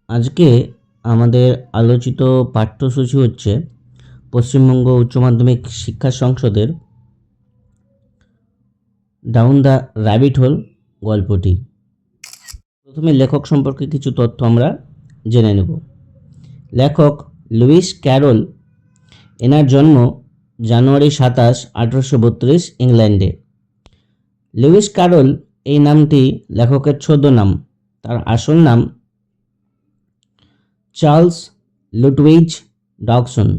আজকে আমাদের আলোচিত পাঠ্যসূচি হচ্ছে পশ্চিমবঙ্গ উচ্চ মাধ্যমিক শিক্ষা সংসদের ডাউন দ্য র্যাবিট হোল গল্পটি। প্রথমে লেখক সম্পর্কে কিছু তথ্য আমরা জেনে নেব। লেখক লুইস ক্যারল। এনার জন্ম জানুয়ারি 27, 1832 ইংল্যান্ডে। লুইস ক্যারল এই নামটি লেখকের ছদ্মনাম। তার আসল নাম চার্লস লুটউইজ ডগসন।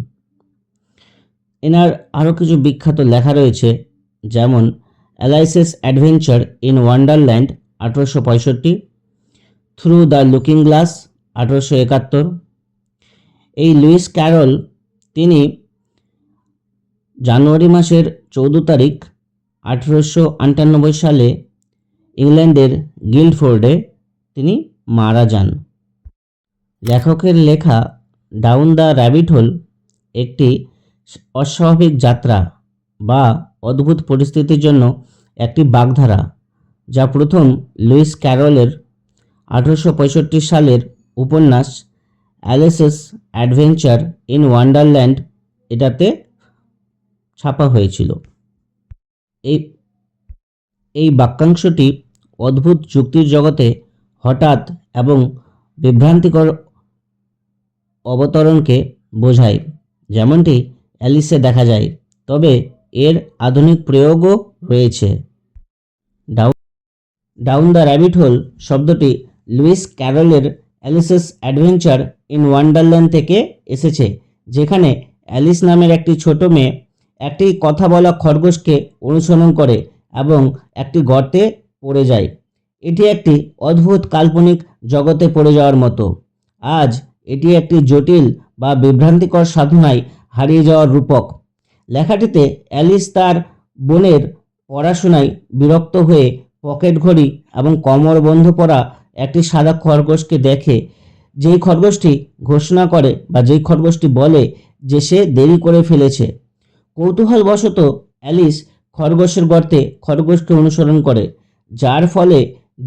এনার আরও কিছু বিখ্যাত লেখা রয়েছে, যেমন Alice's Adventures in Wonderland 1865, Through the Looking Glass 1871। এই লুইস ক্যারল তিনি জানুয়ারি মাসের 14 তারিখ 1898 সালে ইংল্যান্ডের গিল্ডফোর্ডে তিনি মারা যান। লেখকের লেখা ডাউন দ্য র্যাবিট হোল একটি অস্বাভাবিক যাত্রা বা অদ্ভুত পরিস্থিতির জন্য একটি বাগধারা, যা প্রথম লুইস ক্যারলের 1865 সালের উপন্যাস অ্যালিসেস অ্যাডভেঞ্চার ইন ওয়ান্ডারল্যান্ড এটাতে ছাপা হয়েছিল। এই বাক্যাংশটি অদ্ভুত যুক্তির জগতে হঠাৎ এবং বিভ্রান্তিকর অবতরণকে বোঝায়, যেমনটি অ্যালিসে দেখা যায়, তবে এর আধুনিক প্রয়োগও রয়েছে। ডাউন দ্য র্যাবিট হোল শব্দটি লুইস ক্যারলের অ্যালিসেস অ্যাডভেঞ্চার ইন ওয়ান্ডারল্যান্ড থেকে এসেছে, যেখানে অ্যালিস নামের একটি ছোট মেয়ে একটি কথা বলা খরগোশকে অনুসরণ করে এবং একটি গর্তে পড়ে যায়। এটি একটি অদ্ভুত কাল্পনিক জগতে পড়ে যাওয়ার মতো। আজ এটি একটি জটিল বা বিভ্রান্তিকর সাধনায় হারিয়ে যাওয়ার রূপক। লেখাটিতে অ্যালিস তার বোনের পড়াশোনায় বিরক্ত হয়ে পকেট ঘড়ি এবং কোমর বন্ধ পরা একটি সাদা খরগোশকে দেখে, যেই খরগোশটি ঘোষণা করে বা যেই খরগোশটি বলে যে সে দেরি করে ফেলেছে। কৌতূহলবশত অ্যালিস খরগোশের গর্তে খরগোশকে অনুসরণ করে, যার ফলে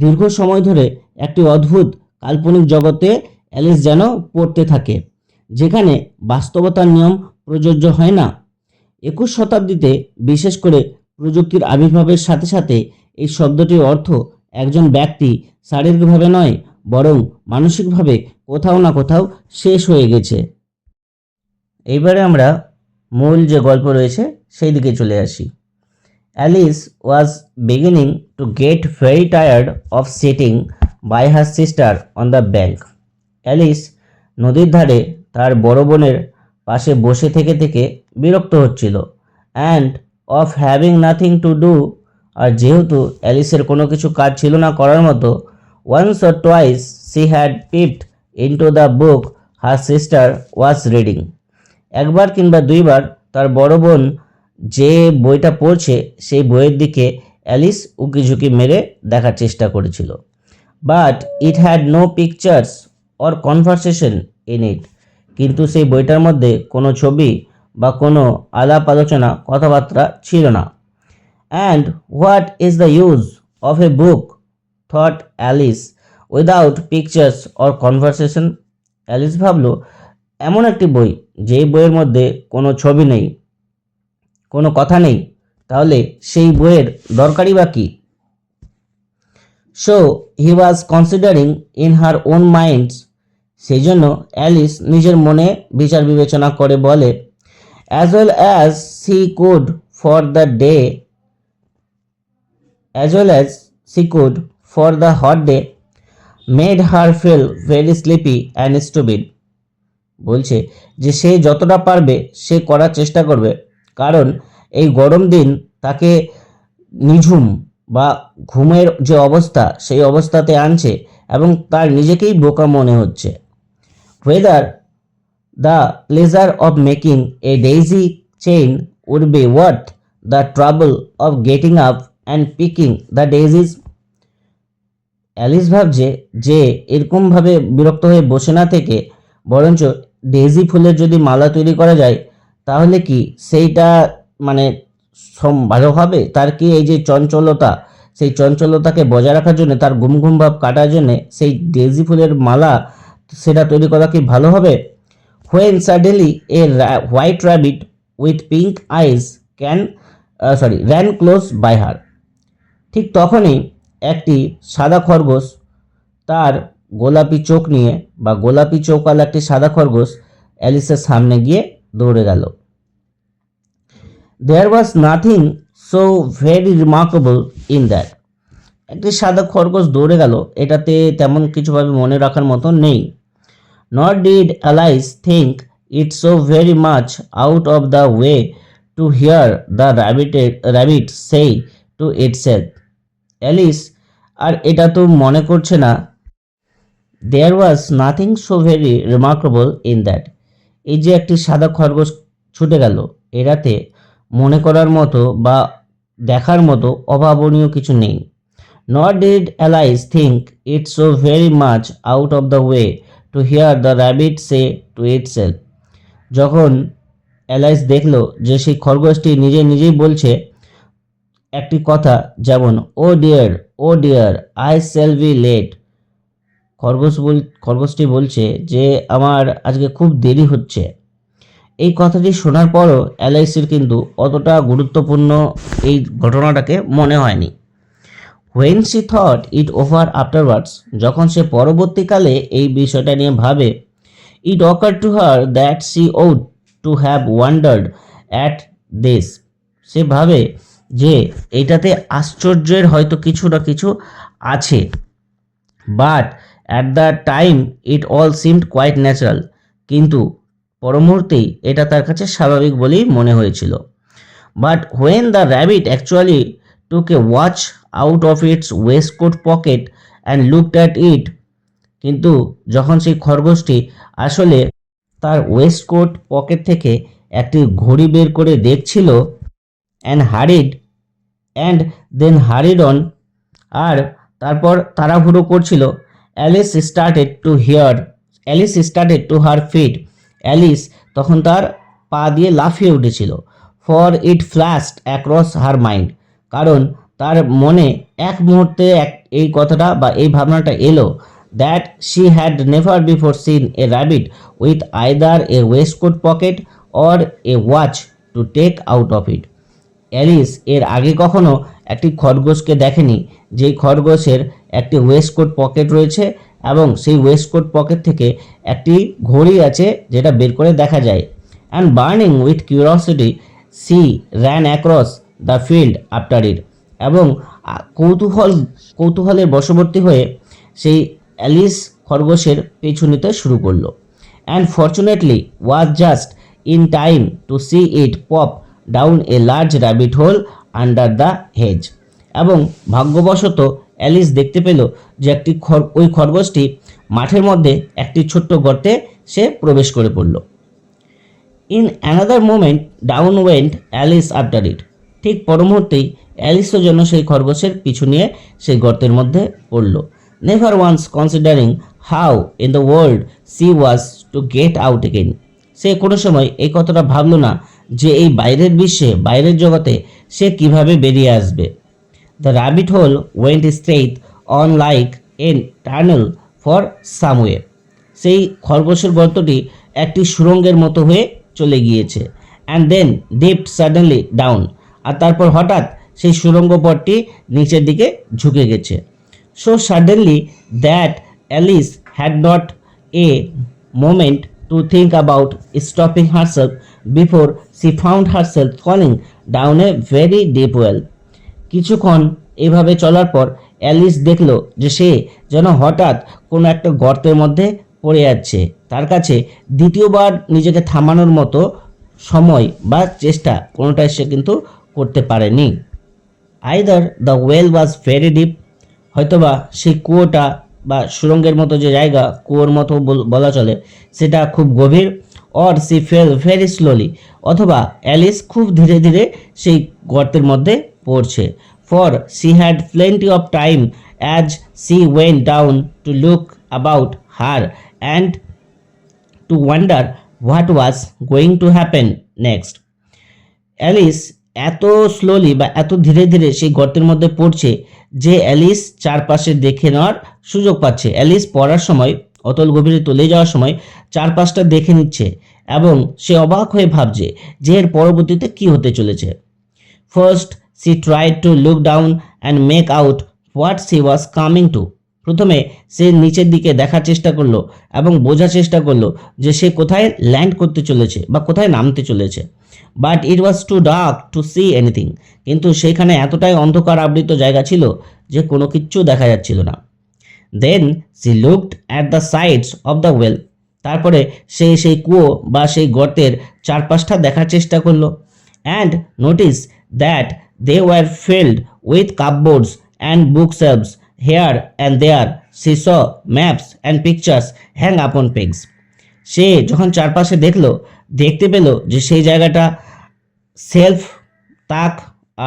দীর্ঘ সময় ধরে একটি অদ্ভুত কাল্পনিক জগতে অ্যালিস যেন পড়তে থাকে, যেখানে বাস্তবতার নিয়ম প্রযোজ্য হয় না। 21 শতাব্দীতে বিশেষ করে প্রযুক্তির আবির্ভাবের সাথে সাথে এই শব্দটির অর্থ একজন ব্যক্তি শারীরিকভাবে নয়, বরং মানসিকভাবে কোথাও না কোথাও শেষ হয়ে গেছে। এইবারে আমরা মূল যে গল্প রয়েছে সেই দিকে চলে আসি। Alice was beginning to get very tired of sitting by her sister on the bank. Alice নদীর ধারে তার বড় বোনের পাশে বসে থেকে থেকে বিরক্ত হচ্ছিল, and of having nothing to do, আর যেহেতু অ্যালিসের কোনো কিছু কাজ ছিল না করার মতো, once or twice she had peeped into the book her sister was reading. একবার কিংবা দুইবার তার বড় বোন যে বইটা পড়ছে সেই বইয়ের দিকে অ্যালিস উকিঝুঁকি মেরে দেখার চেষ্টা করেছিল। But it had no pictures or conversation in it, কিন্তু সেই বইটার মধ্যে কোনো ছবি বা কোনো আলাপ আলোচনা কথাবার্তা ছিল না। And what is the use of A book, thought Alice, without pictures or conversation. Alice ভাবল, এমন একটি বই যেই বইয়ের মধ্যে কোনো ছবি নেই, কোনো কথা নেই, তাহলে সেই বইয়ের দরকারই বা কী? So he was considering in her own minds, সেই জন্য অ্যালিস নিজের মনে বিচার বিবেচনা করে বলে, as well as she could for the day, as well as she could for the hot day made her feel very sleepy and stupid. বলছে যে সে যতটা পারবে সে করার চেষ্টা করবে, কারণ এই গরম দিন তাকে নিঝুম বা ঘুমের যে অবস্থা সেই অবস্থাতে আনছে এবং তার নিজেকেই বোকা মনে হচ্ছে। Whether the pleasure of making a daisy chain would be worth the trouble of getting up and picking the daisies. Alice ভাবছে যে এরকমভাবে বিরক্ত হয়ে বসে না থেকে বরঞ্চ ডেইজি ফুলের যদি মালা তৈরি করা যায় তাহলে কি সেইটা মানে ভালো হবে? তার কি এই যে চঞ্চলতা, সেই চঞ্চলতাকে বজায় রাখার জন্য, তার ঘুম ঘুম ভাব কাটার জন্য সেই ডেইজি ফুলের মালা সেটা তৈরি করা কি ভালো হবে? When suddenly a white rabbit with pink eyes ran close by her. ঠিক তখনই একটি সাদা খরগোশ তার গোলাপি চোখ নিয়ে বা গোলাপি চোখওয়ালা একটি সাদা খরগোশ অ্যালিসের সামনে গিয়ে দৌড়ে গেল। There was nothing so very remarkable in that. একটি সাদা খরগোশ দৌড়ে গেল, এটাতে তেমন কিছুভাবে মনে রাখার মতো নেই। Nor did Alice think it so very much out of the way to hear the rabbit say to itself. Alice আর এটা তো মনে করছে না there was nothing so very remarkable in that. এই যে একটি সাদা খরগোশ ছুটে গেল, এটাতে মনে করার মতো বা দেখার মতো অভাবনীয় কিছু নেই। Nor did Alice think it so very much out of the way to hear the rabbit say to itself. যখন অ্যালাইস দেখলো যে সেই খরগোশটি নিজেই বলছে একটি কথা, যেমন oh dear I shall be late. খরগোশটি বলছে যে আমার আজকে খুব দেরি হচ্ছে। এই কথাটি শোনার পরও অ্যালাইসের কিন্তু অতটা গুরুত্বপূর্ণ এই ঘটনাটাকে মনে হয়নি। When she thought it over afterwards, যখন সে পরবর্তীকালে এই বিষয়টা নিয়ে ভাবে, it occurred to her that she ought to have wondered at this. সে ভাবে যে এইটাতে আশ্চর্যের হয়তো কিছু না কিছু আছে, but at the time it all seemed quite natural. কিন্তু পরমুহূর্তেই এটা তার কাছে স্বাভাবিক বলেই মনে হয়েছিল। But when the rabbit actually took a watch out of its waistcoat pocket and looked at it, কিন্তু যখন সেই খরগোশটি আসলে তার ওয়েস্টকোট পকেট থেকে একটি ঘড়ি বের করে দেখছিল and then hurried on, আর তারপর তাড়াহুড়ো করছিল, Alice started to her feet. Alice তখন তার পা দিয়ে লাফিয়ে উঠেছিল। for it flashed across her mind, কারণ তার মনে এক মুহূর্তে এই কথাটা বা এই ভাবনাটা এলো, that she had never before seen a rabbit with either a waistcoat pocket or a watch to take out of it. Alice এর আগে কখনো একটি খরগোশকে দেখেনি যেই খরগোশের একটি ওয়েস্টকোট পকেট রয়েছে এবং সেই ওয়েস্টকোট পকেট থেকে একটি ঘড়ি আছে যেটা বের করে দেখা যায়। And burning with curiosity she ran across the field after it, এবং কৌতূহলের বশবর্তী হয়ে সেই অ্যালিস খরগোশের পিছু নিতে শুরু করলো। And fortunately was just in time to see it pop down a large rabbit hole under the hedge, এবং ভাগ্যবশত অ্যালিস দেখতে পেল যে ওই খরগোশটি মাঠের মধ্যে একটি ছোট্ট গর্তে সে প্রবেশ করে পড়ল। In another moment down went Alice after it, ঠিক পরমুহূর্তেই অ্যালিসও যেন সেই খরগোশের পিছু নিয়ে সেই গর্তের মধ্যে পড়ল। Never once considering how in the world she was to get out again, সে কোনো সময় এই কথাটা ভাবল না যে এই বাইরের বিশ্বে, বাইরের জগতে সে কিভাবে বেরিয়ে আসবে। The rabbit hole went straight on like an tunnel for some way, সেই খরগোশের গর্তটি একটি সুড়ঙ্গের মতো হয়ে চলে গিয়েছে। And then dipped suddenly down, আর তারপর হঠাৎ সেই সুড়ঙ্গ পথটি নিচের দিকে ঝুঁকে গেছে। So suddenly that Alice had not a moment to think about stopping herself before she found herself falling down a very deep well. কিছুক্ষণ এভাবে চলার পর অ্যালিস দেখলো যে সে যেন হঠাৎ কোনো একটা গর্তের মধ্যে পড়ে যাচ্ছে। তার কাছে দ্বিতীয়বার নিজেকে থামানোর মতো সময় বা চেষ্টা কোনোটাই সে কিন্তু করতে পারেনি। Either the well was very deep, হয়তোবা সেই কুয়োটা বা সুড়ঙ্গের মতো যে জায়গা, কুয়োর মতো বলা চলে, সেটা খুব গভীর। Or she fell very slowly, অথবা অ্যালিস খুব ধীরে ধীরে সেই গর্তের মধ্যে পড়ছে। For she had plenty of time as she went down to look about her and to wonder what was going to happen next. Alice এত স্লোলি বা এত ধীরে ধীরে সেই গর্তের মধ্যে পড়ছে যে অ্যালিস চারপাশে দেখে নেওয়ার সুযোগ পাচ্ছে। অ্যালিস পড়ার সময় অতল গভীরে তলিয়ে যাওয়ার সময় চারপাশটা দেখে নিচ্ছে এবং সে অবাক হয়ে ভাবছে যে এর পরবর্তীতে কি হতে চলেছে। First she tried to look down and make out what she was coming to. প্রথমে সে নিচের দিকে দেখার চেষ্টা করলো এবং বোঝার চেষ্টা করলো যে সে কোথায় ল্যান্ড করতে চলেছে বা কোথায় নামতে চলেছে। But it was too dark to see anything. কিন্তু সেখানে এতটাই অন্ধকার আবৃত জায়গা ছিল যে কোনো কিচ্ছু দেখা যাচ্ছিল না। Then she looked at the sides of the well. তারপরে সে সেই কুয়ো বা সেই গর্তের চারপাশটা দেখার চেষ্টা করলো and notice that they were filled with cupboards and book shelves here and there she saw maps and pictures hang upon pegs. সে যখন চারপাশে দেখলো, দেখতে পেল যে সেই জায়গাটা সেলফ, তাক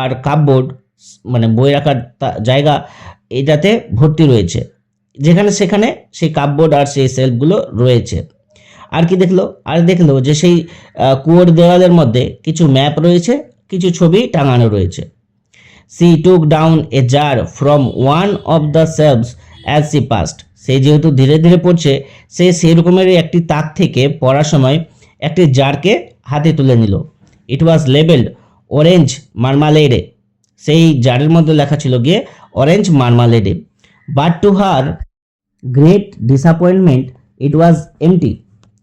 আর কাপবোর্ড মানে বই রাখার জায়গা এটাতে ভর্তি রয়েছে, যেখানে সেখানে সেই কাপবোর্ড আর সেই সেলফগুলো রয়েছে। আর কি দেখলো, আর দেখলো যে সেই কুয়োর দেওয়ালের মধ্যে কিছু ম্যাপ রয়েছে, কিছু ছবি টাঙানো রয়েছে। She took down a jar from one of the shelves as she passed. সে যেহেতু ধীরে ধীরে পড়ছে, সে সেই রকমের একটি তাক থেকে পড়ার সময় একটি জারকে হাতে তুলে নিল। It was labelled orange marmalade. সেই জারের মধ্যে লেখা ছিল গিয়ে orange marmalade. But to her great disappointment it was empty.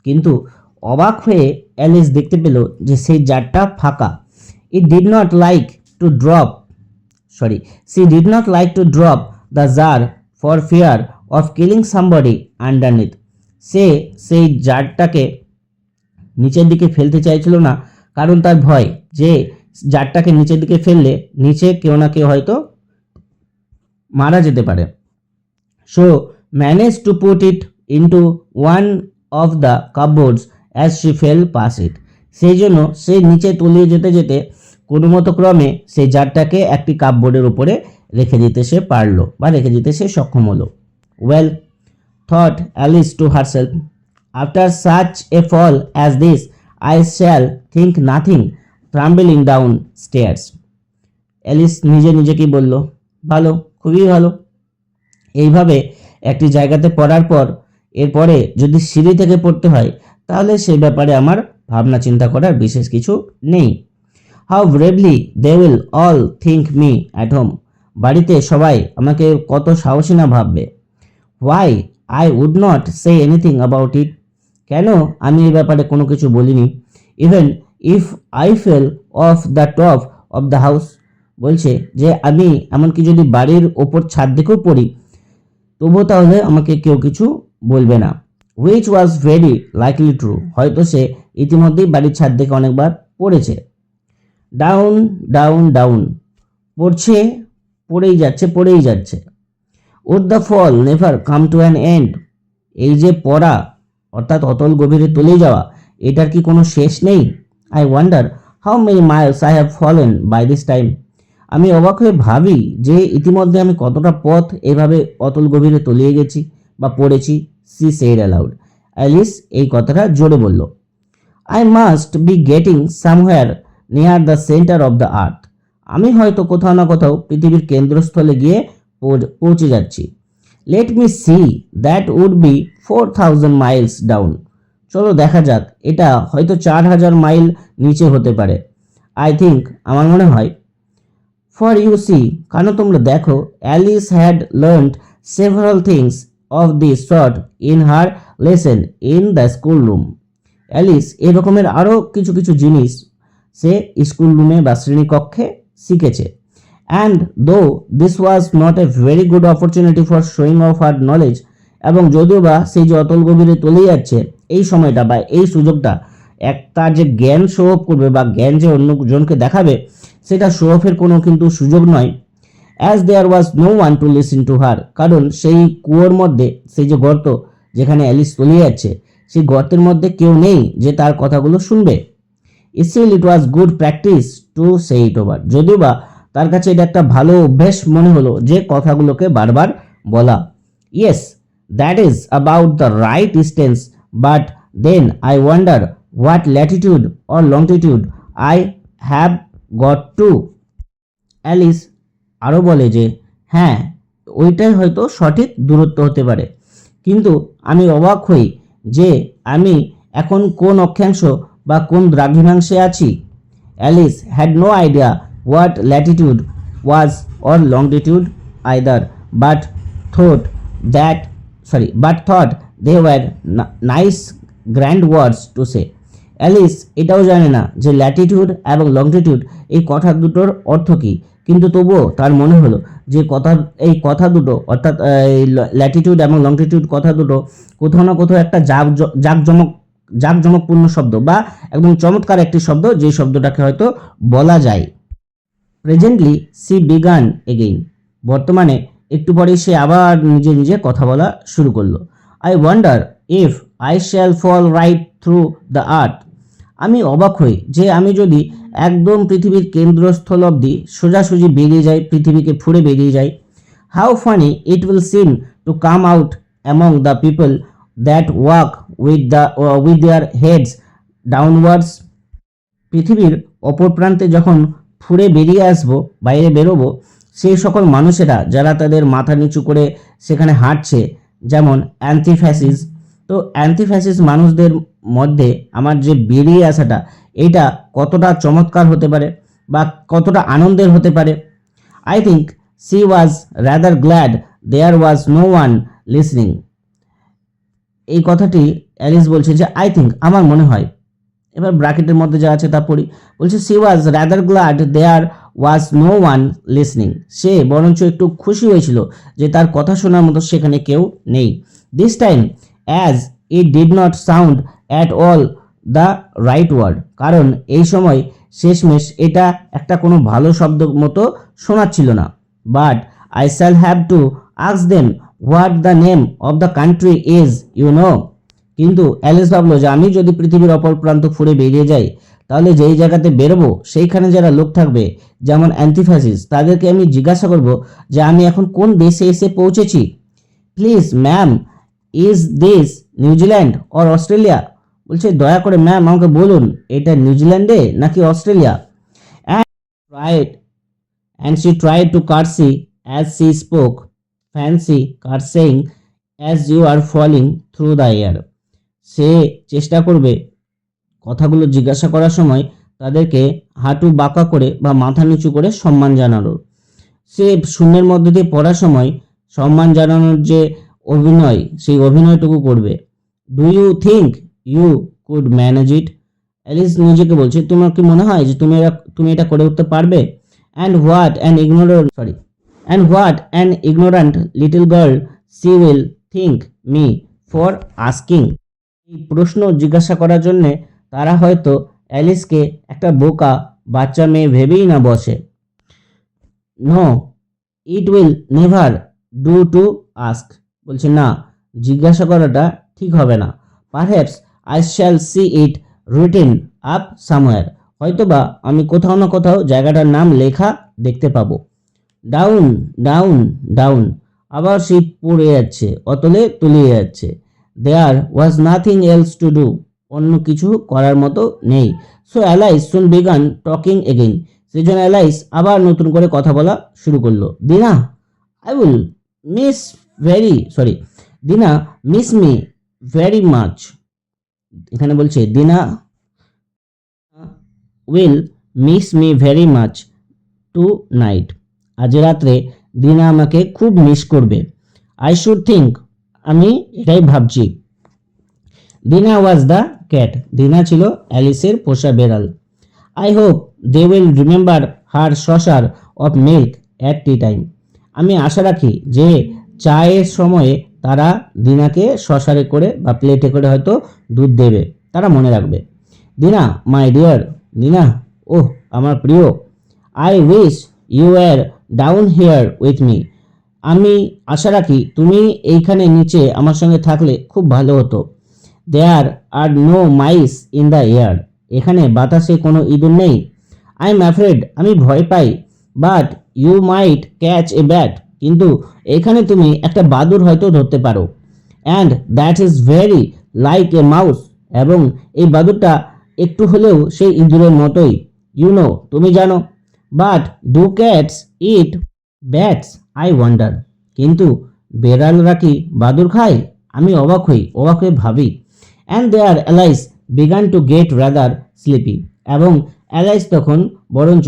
কিন্তু অবাক হয়ে অ্যালিস দেখতে পেল যে সেই জারটা ফাঁকা। It did not like to drop she did not like to drop the jar for fear of killing somebody underneath. সে সেই জারটাকে নিচের দিকে ফেলতে চাইছিল না, কারণ তার ভয় যে জারটাকে নিচের দিকে ফেললে নিচে কেউ না কেউ হয়তো মারা যেতে পারে। So manage to put it into one of the cupboards as she fell past it. সেই জন্য সে নিচে তলিয়ে যেতে যেতে কোনো মতো ক্রমে সেই জারটাকে একটি কাপবোর্ডের উপরে রেখে দিতে সে পারলো বা রেখে দিতে সে সক্ষম হলো। Well, thought Alice to herself, after such a fall as this I shall think nothing tumbling down stairs. Alice নিজে নিজেকেই বলল, ভালো, খুবই ভালো। এইভাবে একটি জায়গাতে পড়ার পর এরপরে যদি সিঁড়ি থেকে পড়তে হয় তাহলে সেই ব্যাপারে আমার ভাবনা চিন্তা করার বিশেষ কিছু নেই। How bravely they will all think me at home. বাড়িতে সবাই আমাকে কত সাহসী না ভাববে। Why I would not say anything about it. কেন আমি এই ব্যাপারে কোনো কিছু বলিনি। Even if I fell off the top of the house. বলছে যে আমি এমনকি যদি বাড়ির ওপর ছাদ থেকেও পড়ি তবুও তাহলে আমাকে কেউ কিছু বলবে না। Which was very likely true. হয়তো সে ইতিমধ্যেই বাড়ির ছাদ থেকে অনেকবার পড়েছে। ডাউন ডাউন ডাউন, পড়ছে, পড়েই যাচ্ছে, পড়েই যাচ্ছে। Would the fall never come to an end. এই যে পড়া অর্থাৎ অতল গভীরে তলিয়ে যাওয়া, এটার কি কোনো শেষ নেই। I wonder how many miles I have fallen by this time. আমি অবাক হয়ে ভাবি যে ইতিমধ্যে আমি কতটা পথ এভাবে অতল গভীরে তলিয়ে গেছি বা পড়েছি। She said allowed. অ্যালিস এই কথাটা জোরে বলল। I must be getting somewhere near the centre of the earth. আমি হয়তো কোথাও না কোথাও পৃথিবীর কেন্দ্রস্থলে গিয়ে পৌঁছে যাচ্ছি। Let me see, that would be 4000 miles down. চলো দেখা যাক, এটা হয়তো 4000 মাইল নিচে হতে পারে। আই থিঙ্ক, আমার মনে হয়। ফর ইউ সি, কেন তোমরা দেখো, Alice had learned several things of this sort in her lesson in the school room. Alice এরকমের আরও কিছু কিছু জিনিস সে স্কুল রুমে বা শ্রেণীকক্ষে শিখেছে। অ্যান্ড দো this was not a very good opportunity for showing of her knowledge. এবং যদিও বা সেই যে অতল গভীরে তলিয়ে যাচ্ছে, এই সময়টা বা এই সুযোগটা তার যে জ্ঞান শো অফ করবে বা জ্ঞান যে অন্যজনকে দেখাবে, সেটা শো অফের কোনো কিন্তু সুযোগ নয়। As there was no one to listen to her. কারণ সেই কুয়োর মধ্যে, সেই যে গর্ত যেখানে অ্যালিস তলিয়ে যাচ্ছে, সেই গর্তের মধ্যে কেউ নেই যে তার কথাগুলো শুনবে। Still it was good practice to say it over. যদিও বা তার কাছে এটা একটা ভালো অভ্যেস মনে হলো যে কথাগুলোকে বারবার বলা। Yes, that is about the right distance, but then I wonder what latitude or longitude I have got to. Alice আরও বলে যে হ্যাঁ, ওইটাই হয়তো সঠিক দূরত্ব হতে পারে, কিন্তু আমি অবাক হই যে আমি এখন কোন অক্ষাংশ বা কোন দ্রাঘিমাংশে আছি। Alice had no idea what latitude was or longitude either, but thought that but thought they were nice grand words to say. Alice এটাও জানে না যে ল্যাটিটিউড এবং লংটিটিউড এই কথা দুটোর অর্থ কী, কিন্তু তবুও তার মনে হলো যে এই কথা দুটো অর্থাৎ ল্যাটিটিউড এবং লংটিটিউড কথা দুটো কোথাও না কোথাও একটা জাঁকজমকপূর্ণ শব্দ বা একদম চমৎকার একটি শব্দ, যে শব্দটাকে হয়তো বলা যায়। প্রেজেন্টলি সি বিগান এগেইন, বর্তমানে একটু পরেই সে আবার নিজে নিজে কথা বলা শুরু করলো। I wonder if I shall fall right through the earth, আমি অবাক হই যে আমি যদি একদম পৃথিবীর কেন্দ্রস্থল অবধি সোজাসুজি বেরিয়ে যাই, পৃথিবীকে ফুঁড়ে বেরিয়ে যাই। How funny it will seem to come out among the people that walk with their heads downwards, পৃথিবীর অপর প্রান্তে যখন ফুঁড়ে বেরিয়ে আসবো, বাইরে বেরোবো, সেই সকল মানুষেরা যারা তাদের মাথা নিচু করে সেখানে হাঁটছে, যেমন অ্যান্টিফ্যাসিস। তো অ্যান্টিফ্যাসিস মানুষদের মধ্যে আমার যে বেরিয়ে আসাটা, এইটা কতটা চমৎকার হতে পারে বা কতটা আনন্দের হতে পারে। I think she was rather glad there was no one listening, এই কথাটি অ্যালিস বলছে যে আই থিঙ্ক, আমার মনে হয়, এবার ব্র্যাকেটের মধ্যে যা আছে তা পড়ি। বলছে she was rather glad there was no one listening, সে বরঞ্চ একটু খুশি হয়েছিল যে তার কথা শোনার মতো সেখানে কেউ নেই। This time as it did not sound at all the right word, কারণ এই সময় শেষমেশ এটা একটা কোনো ভালো শব্দ মতো শোনাচ্ছিল না। But I shall have to ask them what the name of the country is, you know, কিন্তু অ্যালিস ভাবলো যে আমি যদি পৃথিবীর অপর প্রান্ত ফুঁড়ে বেরিয়ে যাই, তাহলে যেই জায়গাতে বেরোবো সেইখানে যারা লোক থাকবে, যেমন অ্যান্টিফ্যাসিস, তাদেরকে আমি জিজ্ঞাসা করব যে আমি এখন কোন দেশে এসে পৌঁছেছি। Please ma'am, is this New Zealand or Australia, বলছে দয়া করে ম্যাম আমাকে বলুন এটা নিউজিল্যান্ডে নাকি Australia. And she tried to curtsy as she spoke. Fancy curtsying as you are falling through the air. সে চেষ্টা করবে কথাগুলো জিজ্ঞাসা করার সময় তাদেরকে হাঁটু বাঁকা করে বা মাথা নিচু করে সম্মান জানানোর। সে শূন্যের মধ্যে দিয়ে পড়ার সময় সম্মান জানানোর যে অভিনয়, সেই অভিনয়টুকু করবে। Do you think you could manage it, Alice নিজেকে বলছে তোমার কি মনে হয় যে তুমি এটা করে উঠতে পারবে। And what an ignorant little girl she will think me for asking, এই প্রশ্ন জিজ্ঞাসা করার জন্যে তারা হয়তো অ্যালিসকে একটা বোকা বাচ্চা মেয়ে ভেবেই না বসে। No it will never do to ask, বলছে না, জিজ্ঞাসা করাটা ঠিক হবে না। Perhaps I shall see it written up somewhere, হয়তোবা আমি কোথাও না কোথাও জায়গাটার নাম লেখা দেখতে পাবো। ডাউন ডাউন ডাউন, আবার সে পড়ে যাচ্ছে, অতলে তলিয়ে যাচ্ছে। There was nothing else to do, অন্য কিছু করার মতো নেই। So Alice soon began talking again, সেজন্য অ্যালাইস আবার নতুন করে কথা বলা শুরু করলো। দিনা দিনা মিস মি ভেরি মাচ, এখানে বলছে Dinah will miss me very much tonight, আজ রাত্রে দিনা আমাকে খুব মিস করবে। আই শুড থিঙ্ক, আমি এটাই ভাবছি। দিনা ওয়াজ দ্য ক্যাট, দিনা ছিল অ্যালিসের পোষা বেড়াল। I hope they will remember her saucer of milk at tea time, আমি আশা রাখি যে চায়ের সময়ে তারা দিনাকে সসারে করে বা প্লেটে করে হয়তো দুধ দেবে, তারা মনে রাখবে। দিনা মাই ডিয়ার, দিনা ওহ আমার প্রিয়। I wish you are down here with me, আমি আশা রাখি তুমি এইখানে নিচে আমার সঙ্গে থাকলে খুব ভালো হতো। দেয়ার আর নো মাইস ইন দ্য এয়ার, এখানে বাতাসে কোনো ইঁদুর নেই। আই এম অ্যাফ্রেড, আমি ভয় পাই। But you might catch a bat, কিন্তু এখানে তুমি একটা বাদুড় হয়তো ধরতে পারো। And that is very like a mouse, এবং এই বাদুড়টা একটু হলেও সেই ইঁদুরের মতোই। ইউ নো, তুমি জানো। But do cats eat bats, I wonder, কিন্তু বেড়ালরা কি বাদুড় খায়, আমি অবাক হয়ে ভাবি। And there Alice began to get rather sleepy, এবং অ্যালাইস তখন বরঞ্চ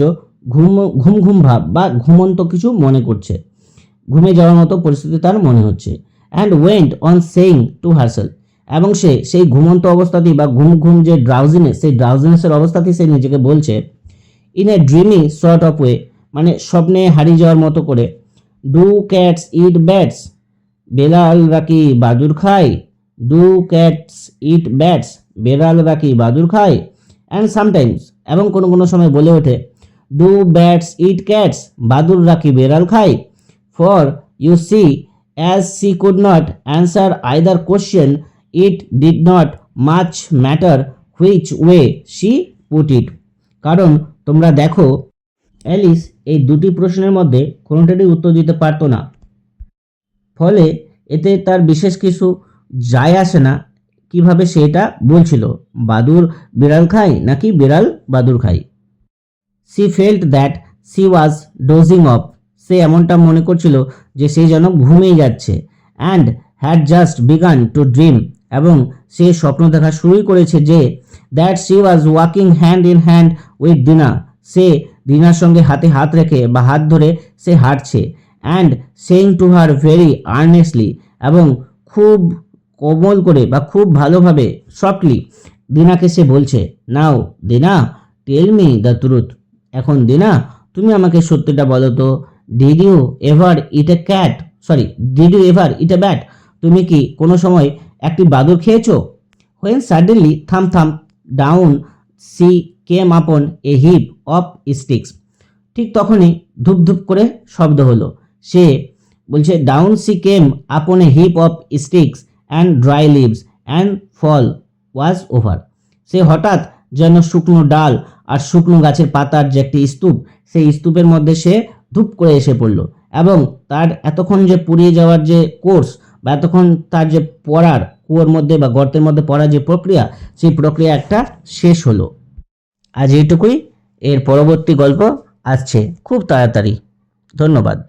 ঘুম ভাব বা ঘুমন্ত কিছু মনে করছে, ঘুমে যাওয়ার মতো পরিস্থিতি তার মনে হচ্ছে। And went on saying two herself, এবং সে সেই ঘুমন্ত অবস্থাতেই বা ঘুম যে ড্রাউজিনেস, সেই ড্রাউজিনেসের অবস্থাতেই সে নিজেকে বলছে in a dreamy sort of way, মানে স্বপ্নে হারিয়ে যাওয়ার মতো করে, ডু ক্যাটস ইট ব্যাটস, বেড়ালরা কি বাদুর খায়, ডু ক্যাটস ইট ব্যাটস, বেড়ালরা কি বাদুর খায়। অ্যান্ড সামটাইমস, এবং কোনো সময় বলে ওঠে ডু ব্যাটস ইট ক্যাটস, বাদুররা কি বেড়াল খায়। For you see, as she could not answer either question, it did not much matter which way she put it. কারণ তোমরা দেখো, অ্যালিস এই দুটি প্রশ্নের মধ্যে কোনোটারই উত্তর দিতে পারতো না, ফলে এতে তার বিশেষ কিছু যায় আসে না কিভাবে সে এটা বলছিল, বাদুর বিড়াল খায় নাকি বিড়াল বাদুর খায়। She felt that she was dozing off, সে এমনটা মনে করছিল যে সে যেন ঘুমিয়ে যাচ্ছে। And had just began to dream, এবং সে স্বপ্ন দেখা শুরুই করেছে যে that she was walking hand in hand with Dinah, সে দিনার সঙ্গে হাতে হাত রেখে বা হাত ধরে সে হাঁটছে। And saying to her very earnestly, এবং খুব কোমল করে বা খুব ভালোভাবে সফটলি দিনাকে সে বলছে, নাও দিনা টেল মি দ্য ট্রুথ, এখন দিনা তুমি আমাকে সত্যিটা বলো তো, did you ever eat a cat, did you ever eat a bat, তুমি কি কোনো সময় একটি বাদুড় খেয়েছো। When suddenly thump down she came upon a heap of sticks, ঠিক তখনই ধূপ করে শব্দ হলো। সে বলছে down she came upon a heap of sticks and dry leaves and fall was over, সে হঠাৎ যেন শুকনো ডাল আর শুকনো গাছের পাতার যে একটি স্তূপ, সেই স্তূপের মধ্যে সে ধূপ করে এসে পড়ল, এবং তার এতক্ষণ যে পুড়িয়ে যাওয়ার যে কোর্স বা এতক্ষণ তার যে পড়ার কুয়োর মধ্যে বা গর্তের মধ্যে পড়ার যে প্রক্রিয়া, সেই প্রক্রিয়া একটা শেষ হলো। আজ এইটুকুই, এর পরবর্তী গল্প আসছে খুব তাড়াতাড়ি। ধন্যবাদ।